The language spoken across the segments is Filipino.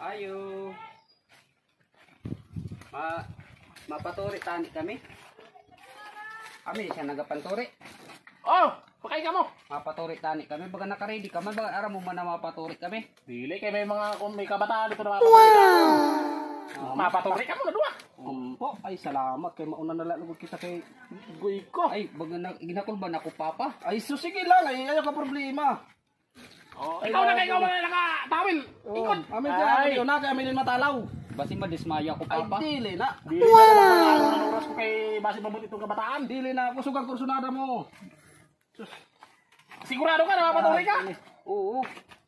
Ayo. Mapaturi tani kami. Kami siya nagapanturi. Oh, pakay ka mo. Mapaturi tani kami. Baga naka-ready ka man. Baga aram mo man na mapaturi kami. Dili kay may mga kung may kabataan dito na mapaturi ka. Mapaturi ka mo na duwa. Po, ay salamat kay mauna na lang kita kay Guy ko. Ay, baga ginakulban ako papa. Ay sige lang, ay ayaw ka problema. Oh, ikaw na nakatawil. Ikot. Amin ka, amin na kay amin matalaw. Basi madismaya ko Ay papa. dili na. Dili na ng oras ko kay base mabuti itong kabataan. Dili na ako sugang kursunada mo. Sigurado ka na mapaturi ka? Oo.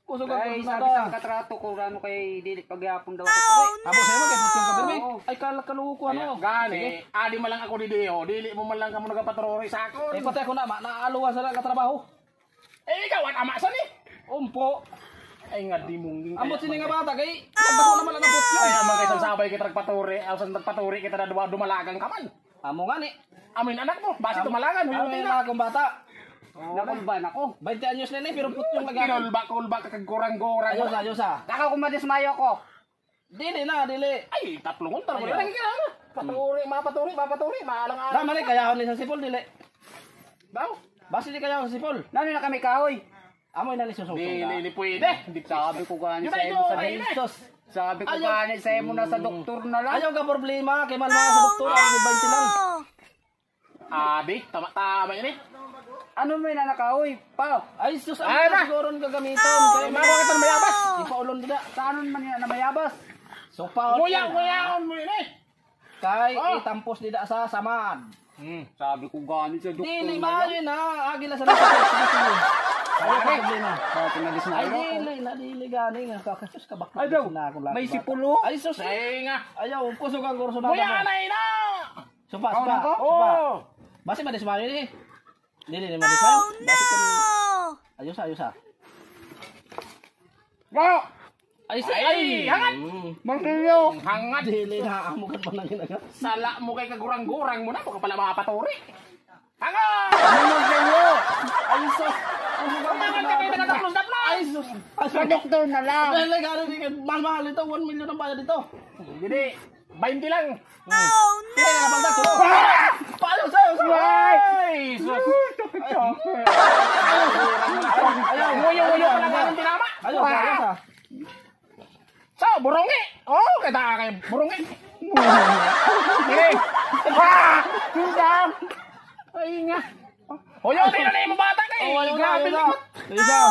Kusog Ay, ang sabi kursunada. sa katrato ko rano kay dili pagyapon daw ako turi. Abo sa'yo kay putyong kabirmi. Oo. Ay kaluko ko ano. Gani, adi man lang ako di Dio. Dili mo man lang kamo nagapaturi sa akon. Eh patay ko na naaluwa sa katrabaho. Eh, ikaw ang ama sa ni. Umpo. Ay nga di mong Amot sini nga bata kay nagdako naman lang ang putyo. Ay amang kay sabay kita nagpaturi, asan nagpaturi kita na dumalagang ka man. Amo nga ni. Amin anak mo, base dumalagan, Amo huyuti na na. akong bata. Nakulban ako. 20 anyos na ni pero putyong lagagan. Kulba ka kagurang-gurang. Ayos ah. Daka ko madismayo ko. Dili na, dili. Ay, tatlong untar mo lang ka. Paturi, maalang-alang. Tama ni kaya ni sa sipol dili. Daw. Basi di kaya sa sipol. Nano na kami kahoy. Amoy na ni susong. Di pwede. Sabi ko gani Yun sa ay imo sa ay, Jesus. Sabi ko Ayaw. gani sa imo na sa doktor na lang. Ayaw ka problema kay malma sa doktor ang 20 lang. Abi, tama ini. Ano may nanakahoy? Pa. Ay sus Ay, ang na. siguro gagamiton kay Maro kita mayabas. ipaulon dida. Saan man yan na mayabas? So pa Kuya mo ini. kay Oh. itampos dida sa samad. Sabi ko gani sa doktor Dili na lang. maayo na agi na sa doktor. Ayaw ka problema. Sabi na Ay dismayo ko. dili gani nga kakasus ka bakit Ay daw, na ako lang. may sipulo. Ay sus. Say nga. Ayaw kusog ang kurso na. Kuya na ina. Supa. Ako na ko? Supa. Oh. Basi madismayo ni. Dili ni madismayo. Basi kun ayos ah. Go. Ay, hangat. Martilyo. Hangat. Dili na amo kan panang ginaga. Sala mo kay kagurang-gurang mo na baka pala makapaturi. Hangat. Martilyo. Ay sus. Hangat ka kay tagataplos-taplos. Ay sus. Sa doktor na lang. Dili gani di mahal ito 1 million ang bayad dito. Hindi. 20 lang. Dili na balda ko. Paano sa'yo? Ay, sus. Ayaw. Nguyo-nguyo pa lang ang tinama. Ayaw ah. So, burungi. Oh, kita kay burungi. Sige. Ah! Tingnan. Ay nga. Hoyo, tingnan na yung bata kay. Oh, ayaw na. Grabe Ayaw na. likot. Isa.